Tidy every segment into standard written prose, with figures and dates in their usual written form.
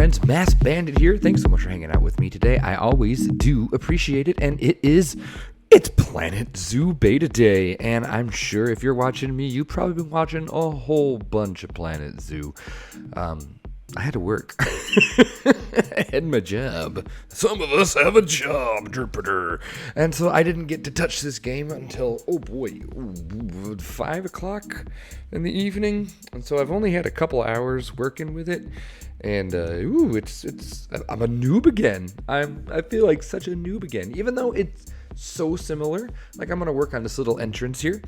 friends, Masked Bandit here. Thanks so much for hanging out with me today. I always do appreciate it, and it's Planet Zoo Beta Day, and I'm sure if you're watching me, you've probably been watching a whole bunch of Planet Zoo. I had to work. I had my job. Some of us have a job, Jupiter. And so I didn't get to touch this game until, 5 o'clock in the evening. And so I've only had a couple hours working with it. And, I'm a noob again. I feel like such a noob again, even though it's so similar. Like, I'm going to work on this little entrance here.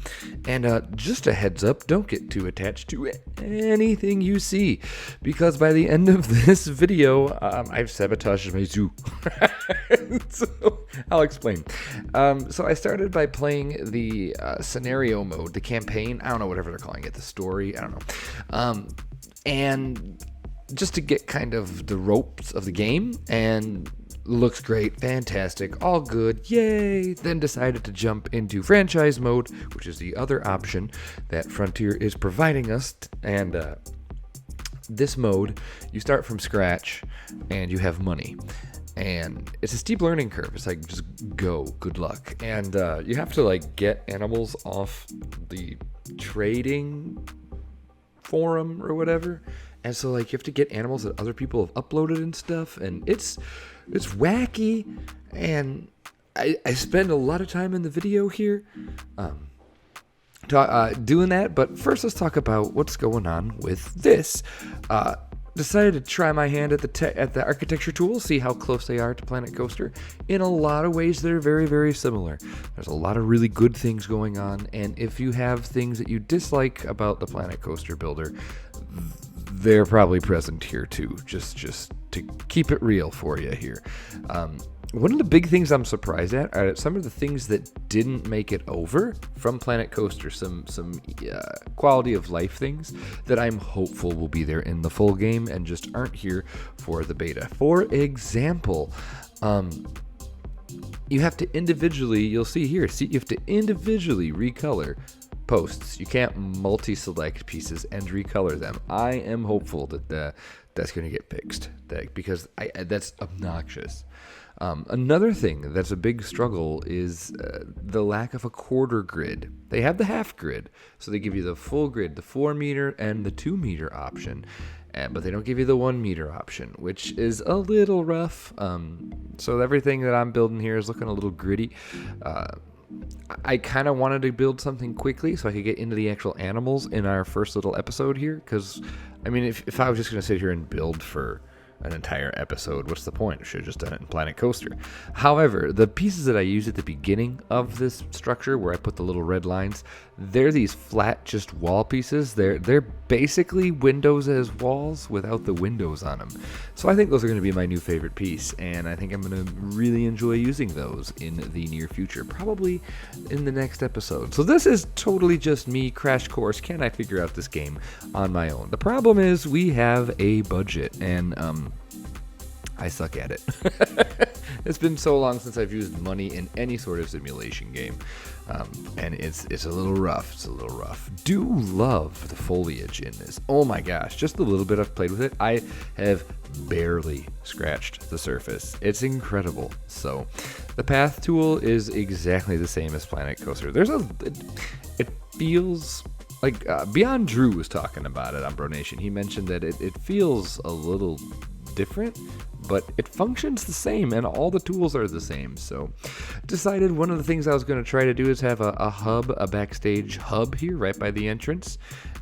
And just a heads up, don't get too attached to anything you see, because by the end of this video, I've sabotaged my zoo. So I'll explain. So I started by playing the scenario mode, the campaign. I don't know, whatever they're calling it, the story. I don't know. And just to get kind of the ropes of the game, and looks great, fantastic, all good, yay. Then decided to jump into franchise mode, which is the other option that Frontier is providing us. And this mode, you start from scratch and you have money. And it's a steep learning curve. It's like, just go, good luck. And you have to like get animals off the trading forum or whatever. And so like you have to get animals that other people have uploaded and stuff. And it's wacky, and I spend a lot of time in the video here doing that. But first, let's talk about what's going on with this. Decided to try my hand at the architecture tool, see how close they are to Planet Coaster. In a lot of ways, they're very, very similar. There's a lot of really good things going on, and if you have things that you dislike about the Planet Coaster builder, they're probably present here too, just to keep it real for you here. One of the big things I'm surprised at are some of the things that didn't make it over from Planet Coaster, some quality of life things that I'm hopeful will be there in the full game and just aren't here for the beta. For example, you have to individually, you'll see here, you have to individually recolor posts. You can't multi-select pieces and recolor them. I am hopeful that that's going to get fixed, because that's obnoxious. Another thing that's a big struggle is the lack of a quarter grid. They have the half grid, so they give you the full grid, the 4 meter and the 2 meter option, but they don't give you the 1 meter option, which is a little rough. So everything that I'm building here is looking a little gritty. I kind of wanted to build something quickly so I could get into the actual animals in our first little episode here, because, I mean, if I was just going to sit here and build for an entire episode, what's the point? I should have just done it in Planet Coaster. However, the pieces that I use at the beginning of this structure, where I put the little red lines, they're these flat, just wall pieces. They're basically windows as walls without the windows on them. So I think those are going to be my new favorite piece, and I think I'm going to really enjoy using those in the near future, probably in the next episode. So this is totally just me, crash course. Can I figure out this game on my own? The problem is we have a budget, and I suck at it. It's been so long since I've used money in any sort of simulation game, and it's a little rough. It's a little rough. Do love the foliage in this. Oh my gosh, just a little bit I've played with it. I have barely scratched the surface. It's incredible. So the path tool is exactly the same as Planet Coaster. It feels like Beyond Drew was talking about it on Bronation. He mentioned that it feels a little different, but it functions the same, and all the tools are the same. So decided one of the things I was going to try to do is have a backstage hub here right by the entrance,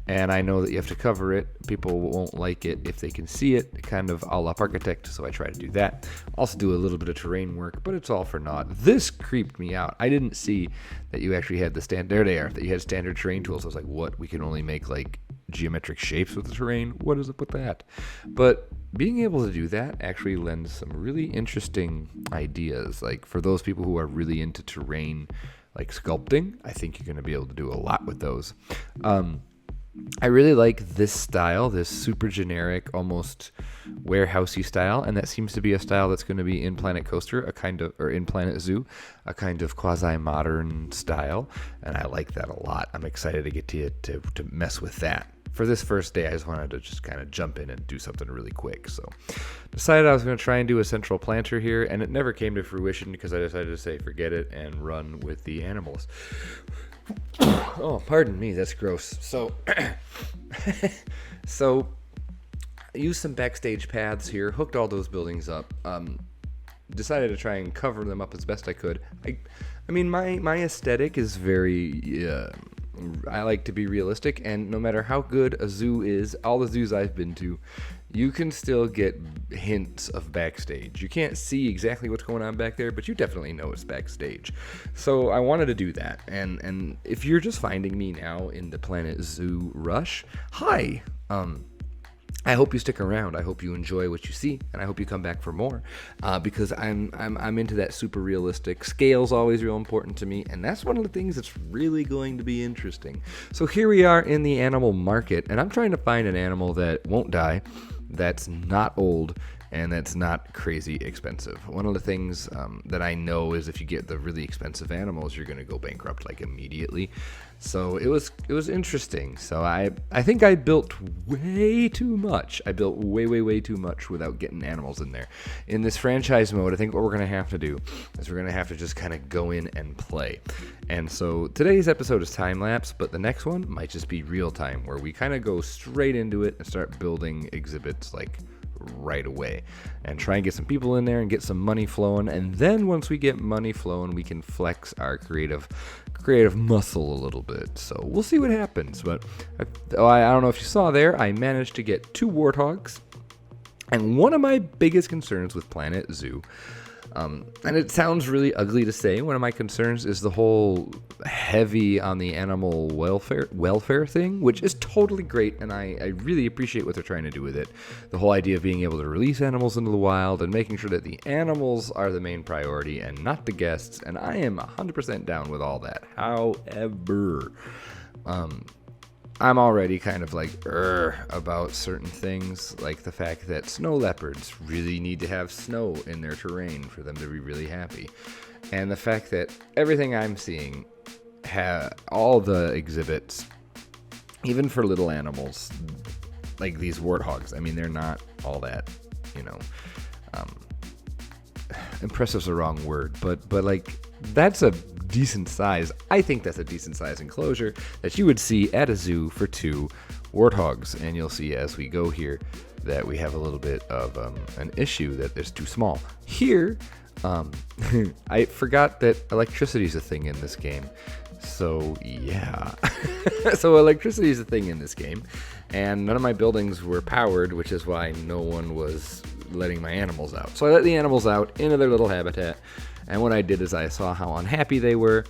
and I know that you have to cover it. People won't like it if they can see it, kind of a la Architect, so I try to do that. Also do a little bit of terrain work, but it's all for naught. This creeped me out. I didn't see that you actually had there they are, that you had standard terrain tools. I was like, what? We can only make like geometric shapes with the terrain? What is up with that? But being able to do that actually lends some really interesting ideas. Like for those people who are really into terrain, like sculpting, I think you're going to be able to do a lot with those. I really like this style, this super generic, almost warehousey style, and that seems to be a style that's going to be in Planet Coaster, or in Planet Zoo, a kind of quasi-modern style, and I like that a lot. I'm excited to get to mess with that. for this first day, I just wanted to just kind of jump in and do something really quick. So decided I was going to try and do a central planter here, and it never came to fruition because I decided to say forget it and run with the animals. Oh, pardon me, that's gross. So so I used some backstage paths here, hooked all those buildings up, decided to try and cover them up as best I could. I mean, my aesthetic is very, I like to be realistic, and no matter how good a zoo is, all the zoos I've been to, you can still get hints of backstage. You can't see exactly what's going on back there, but you definitely know it's backstage. So I wanted to do that, and if you're just finding me now in the Planet Zoo rush, hi, I hope you stick around. I hope you enjoy what you see, and I hope you come back for more, because I'm into that super realistic. Scale's always real important to me, and that's one of the things that's really going to be interesting. So here we are in the animal market, and I'm trying to find an animal that won't die, that's not old, and that's not crazy expensive. One of the things that I know is if you get the really expensive animals, you're going to go bankrupt like immediately. So it was interesting. So I think I built way too much. I built way too much without getting animals in there. In this franchise mode, I think what we're going to have to do is we're going to have to just kind of go in and play. And so today's episode is time-lapse, but the next one might just be real time, where we kind of go straight into it and start building exhibits like right away and try and get some people in there and get some money flowing. And then once we get money flowing, we can flex our creative muscle a little bit. So we'll see what happens. But I don't know if you saw there, I managed to get 2 warthogs. And one of my biggest concerns with Planet Zoo, and it sounds really ugly to say, one of my concerns is the whole heavy on the animal welfare thing, which is totally great, and I really appreciate what they're trying to do with it. The whole idea of being able to release animals into the wild and making sure that the animals are the main priority and not the guests, and I am 100% down with all that. However, I'm already kind of like about certain things, like the fact that snow leopards really need to have snow in their terrain for them to be really happy. And the fact that everything I'm seeing, all the exhibits, even for little animals, like these warthogs, I mean, they're not all that, impressive's the wrong word, but like, that's a decent size. I think that's a decent size enclosure that you would see at a zoo for 2 warthogs. And you'll see as we go here that we have a little bit of an issue that it's too small. Here, I forgot that electricity is a thing in this game. So yeah, so electricity is a thing in this game, and none of my buildings were powered, which is why no one was letting my animals out. So I let the animals out into their little habitat, and what I did is I saw how unhappy they were,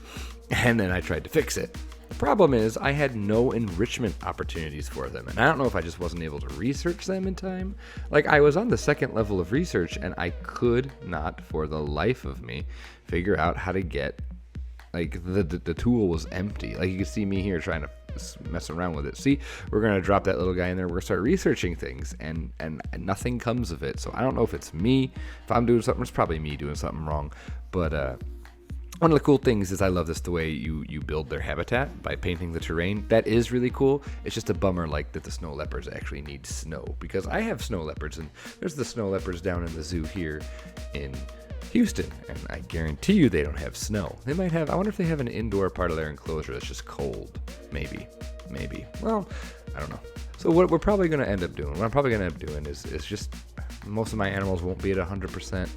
and then I tried to fix it. The problem is I had no enrichment opportunities for them, and I don't know if I just wasn't able to research them in time. Like, I was on the 2nd level of research, and I could not, for the life of me, figure out how to get, like, the tool was empty. Like, you can see me here trying to mess around with it. See, we're going to drop that little guy in there. We're going to start researching things, and nothing comes of it. So I don't know if it's me. If I'm doing something, it's probably me doing something wrong. But one of the cool things is I love this, the way you build their habitat by painting the terrain. That is really cool. It's just a bummer, like, that the snow leopards actually need snow, because I have snow leopards, and there's the snow leopards down in the zoo here in Houston, and I guarantee you they don't have snow. They might have, I wonder if they have an indoor part of their enclosure that's just cold. Maybe. Well, I don't know. So what we're probably going to end up doing, is just, most of my animals won't be at 100%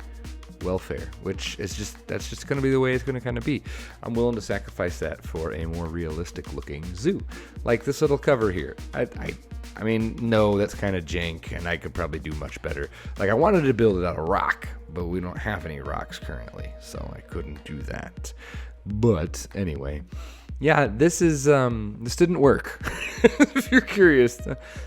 welfare, that's just going to be the way it's going to kind of be. I'm willing to sacrifice that for a more realistic looking zoo, like this little cover here. I mean, no, that's kind of jank, and I could probably do much better. Like, I wanted to build it out of rock, but we don't have any rocks currently, so I couldn't do that. But anyway, yeah, this didn't work. If you're curious,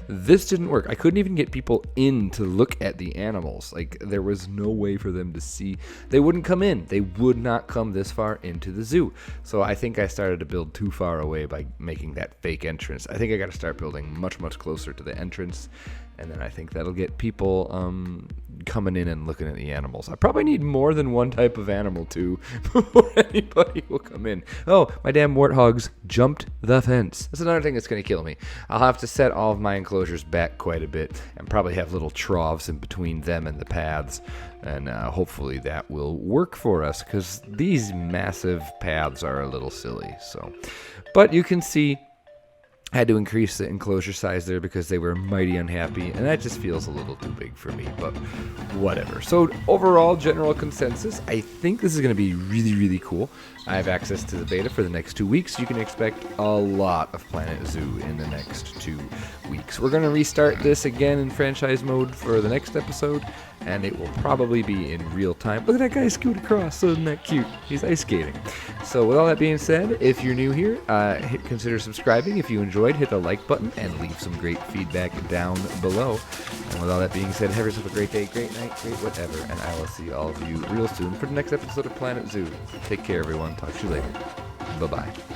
this didn't work. I couldn't even get people in to look at the animals. Like, there was no way for them to see. They wouldn't come in. They would not come this far into the zoo. So I think I started to build too far away by making that fake entrance. I think I got to start building much, much closer to the entrance And then I think that'll get people coming in and looking at the animals. I probably need more than one type of animal, too, before anybody will come in. Oh, my damn warthogs jumped the fence. That's another thing that's going to kill me. I'll have to set all of my enclosures back quite a bit and probably have little troughs in between them and the paths. And hopefully that will work for us, because these massive paths are a little silly. But you can see I had to increase the enclosure size there because they were mighty unhappy, and that just feels a little too big for me, but whatever. So overall, general consensus, I think this is going to be really, really cool. I have access to the beta for the next 2 weeks. You can expect a lot of Planet Zoo in the next 2 weeks. We're going to restart this again in franchise mode for the next episode, and it will probably be in real time. Look at that guy scoot across. Isn't that cute? He's ice skating. So with all that being said, if you're new here, consider subscribing. If you enjoyed, hit the like button and leave some great feedback down below. And with all that being said, have yourself a great day, great night, great whatever, and I will see all of you real soon for the next episode of Planet Zoo. Take care, everyone. Talk to you later. Bye-bye.